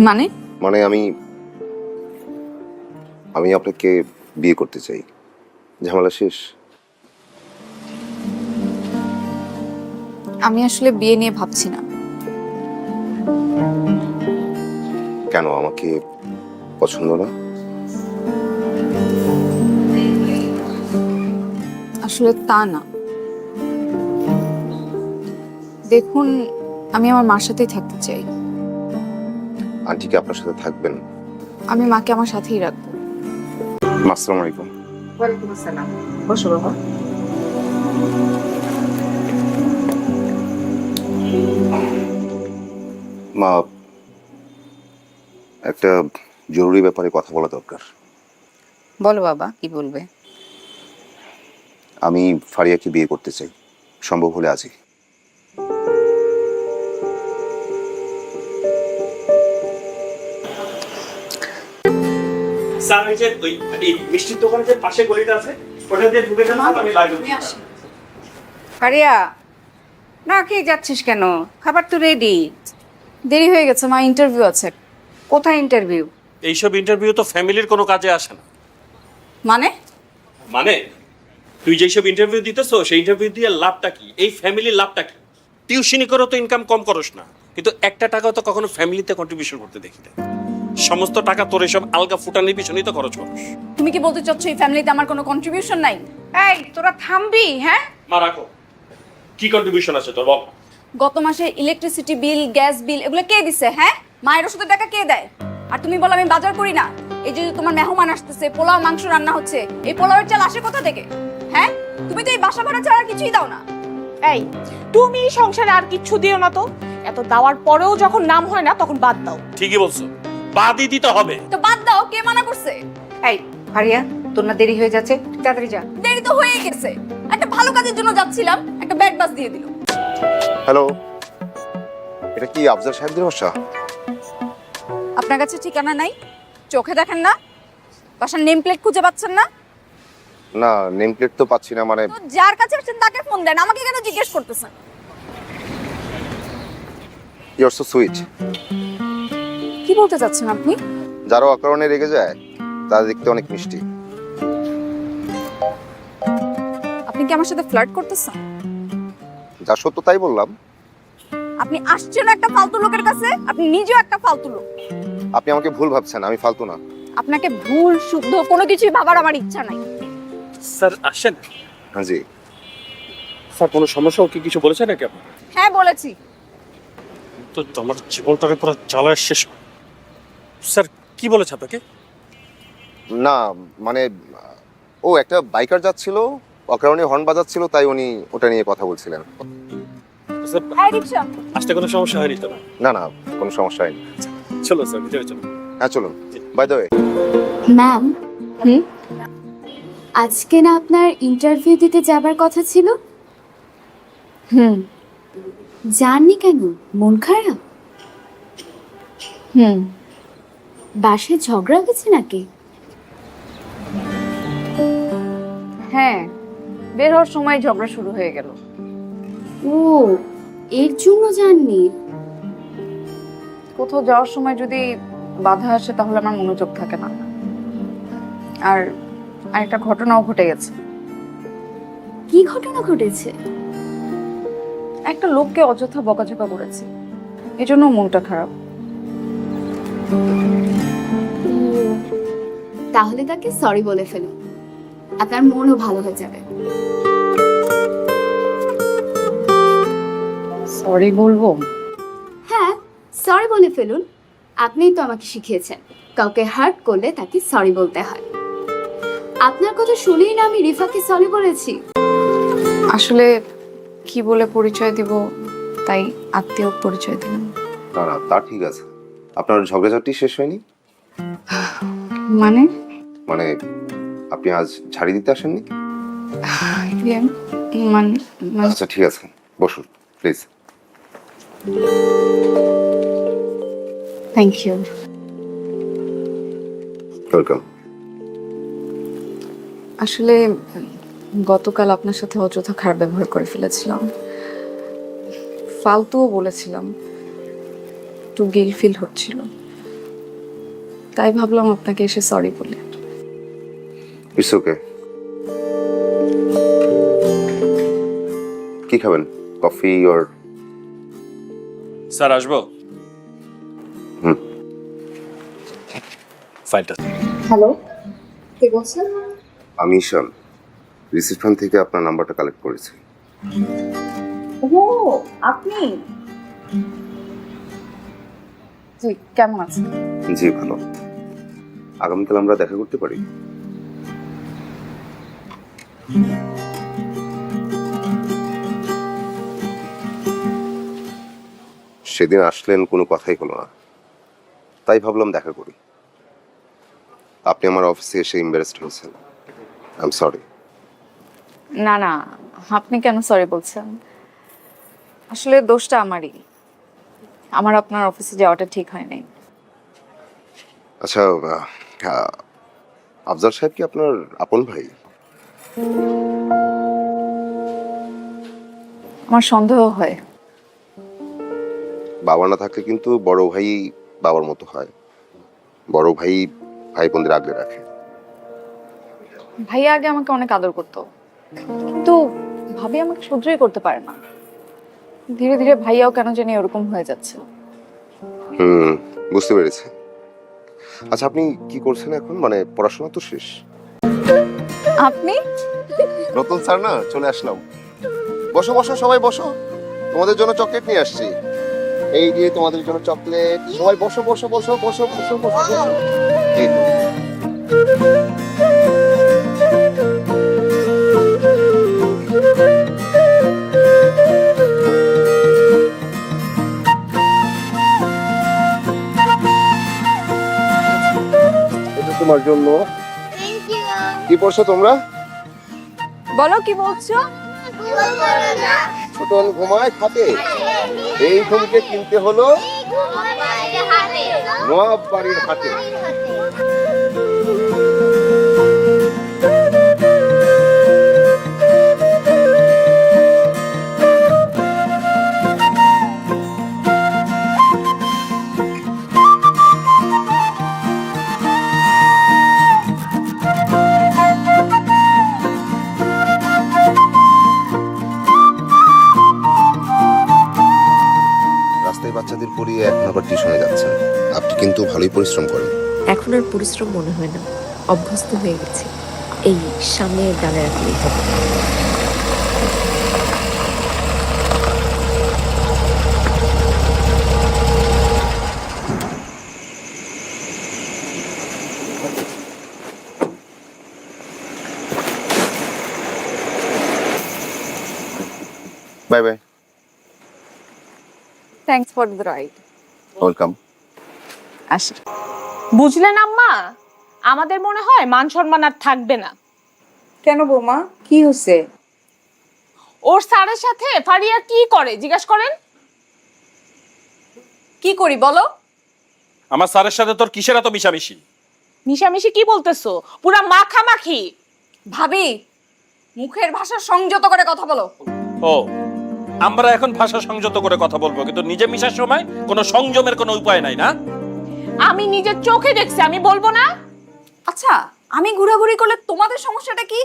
মানে মানে আমি আমি আপনাকে বিয়ে করতে চাই। ঝামেলা শেষ। আমি আসলে বিয়ে নিয়ে ভাবছি না। কেন আমাকে পছন্দ না? আসলে তা না, দেখুন আমি আমার মার সাথেই থাকতে চাই। আন্টি কি আপনার সাথে থাকবেন? আমি মাকে আমার সাথেই রাখবো। আসসালামু আলাইকুম। ওয়ালাইকুম আসসালাম। বসো বাবা। মা, একটা জরুরি ব্যাপারে কথা বলা দরকার। বলো বাবা, কি বলবে? আমি ফারিয়াকে বিয়ে করতে চাই, সম্ভব হলে আজই। স্যার ওই যে এই মিষ্টির দোকানে যে পাশে গলিটা আছে ওটা দিয়ে ঢুকে যান, আমি লাইভ আসি। ফারিয়া, না খেয়ে যাচ্ছিস কেন? খাবার তো রেডি। দেরি হয়ে গেছে মা, ইন্টারভিউ আছে। কোথায় ইন্টারভিউ? এইসব ইন্টারভিউ তো ফ্যামিলির কোনো কাজে আসে না। মানে মানে তুই যেসব ইন্টারভিউ দিতেছো সেই ইন্টারভিউ দিয়ে লাভটা কি? এই ফ্যামিলির লাভটা কি? টিউশনি করো তো ইনকাম কম করস না, কিন্তু একটা টাকাও তো কখনো ফ্যামিলিতে কন্ট্রিবিউশন করতে দেখি না। সমস্ত টাকা তোর এসব আলগা ফুটানির পিছনেই তো খরচ করস। তুমি কি বলতে চাচ্ছ এই ফ্যামিলিতে আমার কোনো কন্ট্রিবিউশন নাই? এই তোরা থামবি? হ্যাঁ, মা রাখো, কি কন্ট্রিবিউশন আছে তোর বল? গত মাসে ইলেকট্রিসিটি বিল, গ্যাস বিল এগুলো কে দিছে? হ্যাঁ, মায়ের ওষুধের টাকা কে দেয়? আর তুমি বলো আমি বাজার করি না? এই যে তোমার মেহমান আসতেছে, পোলাও মাংস রান্না হচ্ছে, এই পোলাওয়ের চাল আসে কোথা থেকে? হ্যাঁ, তুমি তো এই বাসা ভাড়া ছাড়া আর কিছুই দাও না। এই তুমি সংসারে আর কিচ্ছু দিও না তো। এত দেওয়ার পরেও যখন নাম হয় না তখন বাদ দাও। ঠিকই বলছো, বাদই দিতে হবে। তো বাদ দাও, কে মানা করছে? এই ফারিয়া, তোর না দেরি হয়ে যাচ্ছে, তাড়াতাড়ি যা। দেরি তো হয়ে গেছে, একটা ভালো কাজের জন্য যাচ্ছিলাম, একটা ব্যাড বাস দিয়ে দিল। হ্যালো, এটা কি আফজাল সাহেবদের বাসা? আপনার কাছে ঠিকানা নাই? চোখে দেখেন না? বাসার নেম প্লেট খুঁজে পাচ্ছেন না? না, নেম প্লেট তো পাচ্ছি না। মানে তো যার কাছে আসছেন তাকে ফোন দেন, আমাকে কেন জিজ্ঞেস করতেছেন? You are so sweet. কি বলতে চাচ্ছেন আপনি? যারা অকারণে রেগে যায় তারা দেখতে অনেক মিষ্টি। আপনি কি আমার সাথে ফ্লার্ট করতেছেন? যা সত্য তাই বললাম। আপনি আসছেন একটা ফালতু লোকের কাছে, আপনি নিজেও একটা ফালতু লোক। আপনি আমাকে ভুল ভাবছেন, আমি ফালতু না। আপনাকে ভুল শুদ্ধ কোনো কিছুই ভাবার আমার ইচ্ছা নাই। স্যার আসেন। হ্যাঁ জি। স্যার কোনো সমস্যা কি কিছু বলেছে নাকি আপনি? হ্যাঁ বলেছি। তো আমার জীবনটাকে পুরো জ্বালায় শেষ। স্যার কি বলেছে আপনাকে? না মানে ও একটা বাইকার যাচ্ছিল, অকারণে হর্ন বাজাচ্ছিল, তাই উনি ওটা নিয়ে কথা বলছিলেন। স্যার হ্যাঁ রিকশা। আসতে কোনো সমস্যা হয়নি তো? না না, কোনো সমস্যা হয়নি। চলো স্যার, ভিতরে চলো। হ্যাঁ চলুন। বাই দ্য ওয়ে, ম্যাম, আজকে না আপনার ইন্টারভিউ দিতে যাবার কথা ছিল? যাননি কেন? মন খারাপ? বাসায় ঝগড়া হয়েছে নাকি? হ্যাঁ, বের হওয়ার সময় ঝগড়া শুরু হয়ে গেল। ও, এর জন্য যাননি? কোথাও যাওয়ার সময় যদি বাধা আসে তাহলে আমার মনোযোগ থাকে না। আর আরেকটা ঘটনাও ঘটে গেছে। কি ঘটনা ঘটেছে? একটা লোককে অযথা বকাঝকা করেছে, এজন্য মনটা খারাপ। তাহলে তাকে সরি বলে ফেলুন, আপনার মনও ভালো হয়ে যাবে। সরি বলবো? হ্যাঁ, সরি বলে ফেলুন। আপনিই তো আমাকে শিখিয়েছেন কাউকে হার্ট করলে তাকে সরি বলতে হয়। আপনার কথা শুনেই না আমি রিফাকে সরি বলেছি। আসলে কি বলে পরিচয় দিব, তাই আত্মীয় পরিচয় দিলাম। না না তা ঠিক আছে। আপনার ঝগড়াঝাটি শেষ হয়নি? মানে মানে আপনি আজ ঝাড়ি দিতে আসেননি? ইয়ে, মানে মানে- আচ্ছা ঠিক আছে, বসুন প্লিজ। Thank you. ওয়েলকাম। আসলে গতকাল আপনার সাথে অযথা খারাপ ব্যবহার করে ফেলেছিলাম, ফালতুও বলেছিলাম, একটু গিল ফিল হচ্ছিল। তাই ভাবলাম আপনাকে এসে সরি বলে। It's okay. কি খাবেন, কফি অর? স্যার আসবো? হুম। ফাইলটা হ্যালো, কে বলছেন? আমি ঈশান, রিসেপশন থেকে আপনার নাম্বারটা কালেক্ট করেছি। ও আপনি? জি, কেমন আছেন? জি ভালো। আগামীকাল আমরা দেখা করতে পারি? সেদিন আসলেন, কোনো কথাই হলো না, তাই ভাবলাম দেখা করি। আপনি আমার অফিসে এসে এম্বারেসড হয়েছেন। I am sorry. না না, আপনি কেন সরি বলছেন? আসলে দোষটা আমারই। আমার আপনার অফিসে যাওয়াটা ঠিক হয় নাই। আচ্ছা, আফজাল সাহেব কি আপনার আপন ভাই? আমার সন্দেহ হয়। বাবা না থাকলে কিন্তু বড় ভাই বাবার মতো হয়। বড় ভাই ভাই বোনদের আগলে রাখে। ভাইয়া আগে আমাকে অনেক আদর করতো, কিন্তু ভাবি আমাকে সহ্যই করতে পারে না। ধীরে ধীরে ভাইয়াও কেন জানি ওরকম হয়ে যাচ্ছে। বুঝতে পেরেছি। আচ্ছা, আপনি কি করছেন এখন? মানে পড়াশোনা তো শেষ? আপনি? রতন স্যার না, চলে আসলাম। বসো বসো, সবাই বসো, তোমাদের জন্য চকলেট নিয়ে আসছি। এই যে তোমাদের জন্য চকলেট। সবাই বসো বসো বসো বসো বসো বসো বসো। এই তো। এটা তোমার জন্য। কি পড়ছো তোমরা? বলো কি বলছো? ছোটন ঘুমায় খাটে, এই ঘুমকে কিনতে হলো নবাব বাড়ির হাটে। রাস্তায় বাচ্চাদের পড়িয়ে এখন আবার টিউশনে যাচ্ছেন। আপনি কিন্তু ভালোই পরিশ্রম করেন। এখন আর পরিশ্রম মনে হয় না, অভ্যস্ত হয়ে গেছে। এই সামনে ডালে রাখলেই হবে। Bye bye. Thanks for the ride. Welcome. আসি। বুঝলেন আম্মা, আমাদের মনে হয় মান সম্মান আর থাকবে না। কেন বৌমা, কি হচ্ছে? ওর স্যারের সাথে ফারিয়া কি করে জিজ্ঞেস করেন। কি করি বলো? আমার স্যারের সাথে তোর কিসের এত মিশামিশি? মিশামিশি কি বলতেছো? পুরা মাখামাখি। ভাবি, মুখের ভাষা সংযত করে কথা বলো। ও, আমরা এখন ভাষা সংযত করে কথা বলবো, কিন্তু নিজে মিশার সময় কোনো সংযমের কোনো উপায় নাই না? আমি নিজের চোখে দেখছি, আমি বলবো না? আচ্ছা, আমি ঘোরাঘুরি করলে তোমাদের সমস্যাটা কি?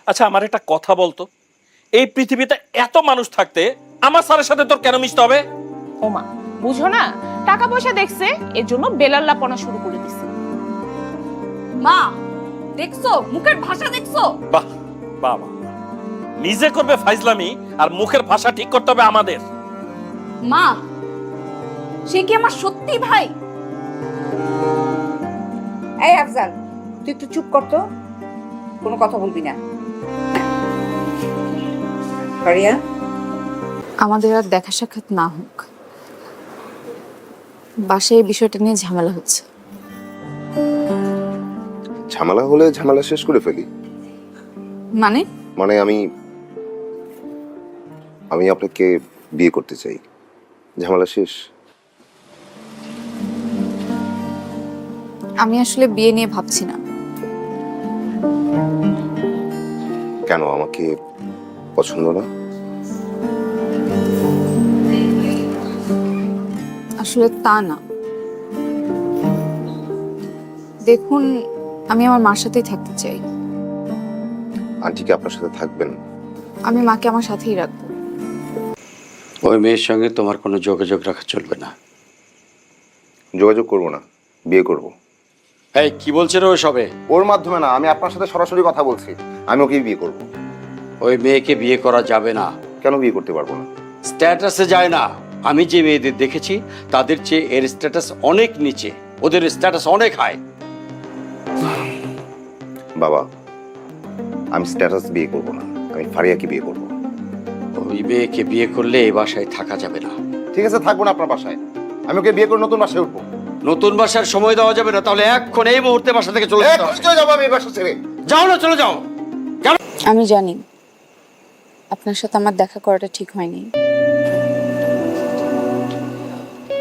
আচ্ছা, আমার একটা কথা বলতো, এই পৃথিবীতে এত মানুষ থাকতে আমার স্যারের সাথে তোর কেন মিশতে হবে? ওমা, বুঝো না, টাকা পয়সা দেখছে এর জন্য বেলাল্লাপনা শুরু করে দিছে। মা, দেখছো মুখের ভাষা দেখছো? বাহ বাহ বাহ। নিজে করবে ফাইজলামি আর মুখের ভাষা ঠিক করতে হবে আমাদের। মা, সে কি আমার সত্যি ভাই? এই আফজাল, তুই একটু চুপ কর তো, কোনো কথা বলবি না। ফারিয়া, আমাদের আর দেখা সাক্ষাৎ না হোক, বাসায় এই বিষয়টা নিয়ে ঝামেলা হচ্ছে। ঝামেলা হলে ঝামেলা শেষ করে ফেলি। মানে? মানে আমি আপনাকে বিয়ে করতে চাই। ঝামেলা শেষ। আমি আসলে বিয়ে নিয়ে ভাবছি না। কেন, আমাকে পছন্দ না? আসলে তা না, দেখুন, আমি আমার মার সাথেই থাকতে চাই। আন্টি কি আপনার সাথে থাকবেন? আমি মাকে আমার সাথেই রাখবো। ওই মেয়ের সঙ্গে তোমার কোনো যোগাযোগ রাখা চলবে না। যোগাযোগ করব না, বিয়ে করব। এই কি বলছে রে ও সবে? ওর মাধ্যমে না, আমি আপনার সাথে সরাসরি কথা বলছি। আমি ওকেই বিয়ে করব। ওই মেয়েকে বিয়ে করা যাবে না। কেন বিয়ে করতে পারবো না? স্ট্যাটাসে যায় না। আমি যে মেয়েদের দেখেছি তাদের চেয়ে এর স্ট্যাটাস অনেক নিচে, ওদের স্ট্যাটাস অনেক হাই। বাবা, আমি স্ট্যাটাস বিয়ে করব না, আমি ফারিয়াকে বিয়ে করব। ওই মেয়েকে বিয়ে করলে এই বাসায় থাকা যাবে না। ঠিক আছে, থাকবো না আপনার বাসায়। আমি ওকে বিয়ে করে নতুন বাসায় উঠবো। নতুন বাসার সময় দেওয়া যাবে না, তাহলে এখন এই মুহূর্তে বাসা থেকে চলে যেতে হবে। চলে যাবো আমি এই বাসা ছেড়ে। যাও না, চলে যাও। আমি জানি আপনার সাথে আমার দেখা করাটা ঠিক হয়নি,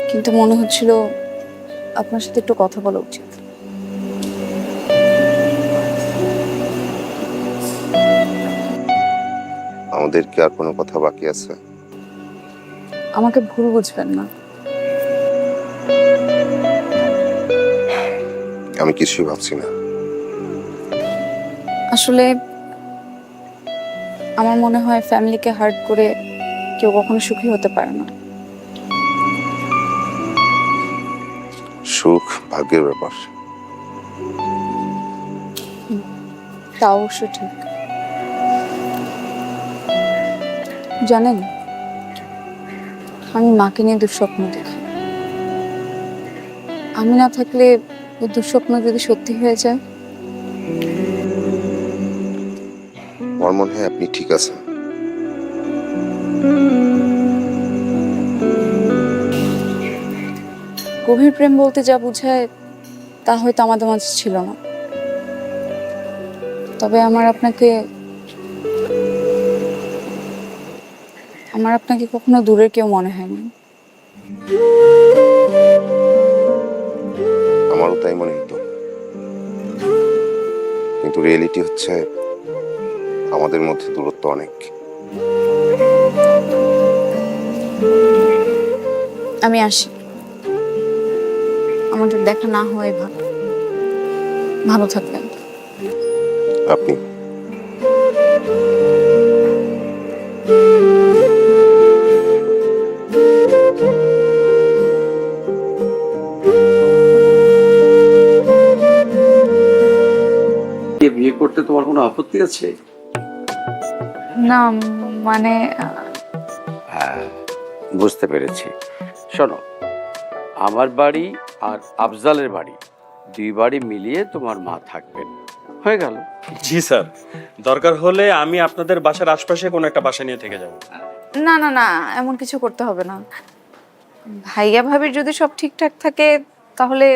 কিন্তু মনে হচ্ছিল আপনার সাথে একটু কথা বলা উচিত। আমাদের কি আর কোনো কথা বাকি আছে? আমাকে ভুল বুঝবেন না। আমি কিছুই ভাবছি না। আসলে আমার মনে হয় ফ্যামিলিকে হার্ট করে কেউ কখনো সুখী হতে পারে না। সুখ ভাগ্যের ব্যাপার। তা অবশ্য ঠিক। জানেন, আমি মাকে নিয়ে দুঃস্বপ্ন দেখি। আমি না থাকলে ওই দুঃস্বপ্ন যদি সত্যি হয়ে যায়। আমার মনে হয় আপনি ঠিক আছেন। গভীর প্রেম বলতে যা বোঝায় তা হয়তো আমাদের মাঝে ছিল না, তবে আমার আপনাকে কখনো দূরের কেউ মনে হয়নি। আমারও তাই মনে হতো, কিন্তু রিয়েলিটি হচ্ছে আমাদের মধ্যে দূরত্ব অনেক। আমি আসি, আমাদের দেখা না হয় ভালো। ভালো থাকবেন আপনি। বিয়ে করতে তোমার কোনো আপত্তি আছে? না, মানে হ্যাঁ, বুঝতে পেরেছি। শোনো, আমার বাড়ি আর আফজালের বাড়ি, দুই বাড়ি মিলিয়ে তোমার মা থাকবেন, হয়ে গেল। জি স্যার, দরকার হলে আমি আপনাদের বাসার আশপাশে কোনো একটা বাসা নিয়ে থেকে যাব। না না না, এমন কিছু করতে হবে না। ভাইয়া ভাবির যদি সব ঠিকঠাক থাকে তাহলে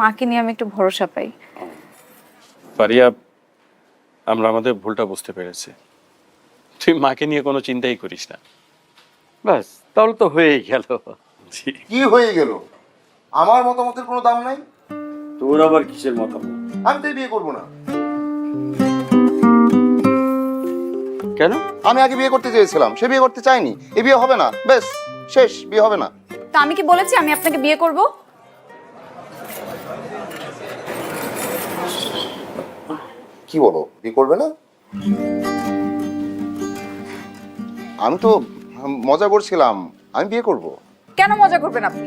মাকে নিয়ে আমি একটু ভরসা পাই। ফারিয়া, আমরা আমাদের ভুলটা বুঝতে পেরেছি। তুই মাকে নিয়ে কোনো চিন্তাই করিস না। ব্যাস, তাহলে তো হয়েই গেল। জি। কি হয়ে গেল? আমার মতামতের কোনো দাম নাই? তোর আবার কিসের মতামত? আমি তো এই বিয়ে করবো না। কেন? আমি আগে বিয়ে করতে চেয়েছিলাম, সে বিয়ে করতে চাইনি। এই বিয়ে হবে না, বেশ শেষ, বিয়ে হবে না। তা আমি কি বলেছি আমি আপনাকে বিয়ে করব? কি বলো, বিয়ে করবে না? আমি তো মজা করছিলাম, আমি বিয়ে করব। কেন মজা করবেন আপনি?